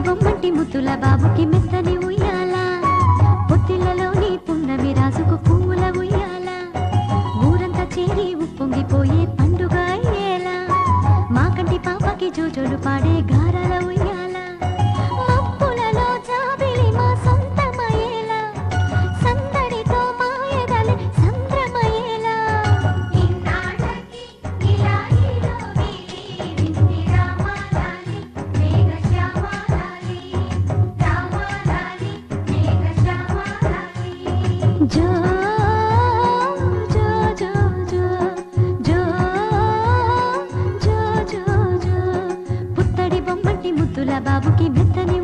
బొమ్మంటి ముద్దుల బాబుకి మెత్తని ఉయ్యాల పొత్తిళ్లలోని పున్నమి రాసుకు పూల ఉయ్యాల ఊరంతా చేరి ఉప్పొంగిపోయే పండుగ అయ్యేలా మా కంటి పాపకి జోజోలు పాడే గారాల ఉయ్యాల మప్పులలో జాబిలి మా సొంతమయ్యేలా సందడితో మాయదలే సంద్రమయ్యేలా ఇన్నాళ్ళకి ఇలా ఈరోగి వింది రామాలాలి మేఘశ్యామాలాలి రామాలాలి మేఘశ్యామాలాలి జో జో జో జో జో జో జో జో పుత్తడి బొమ్మటి ముద్దుల బాబుకి మెత్తని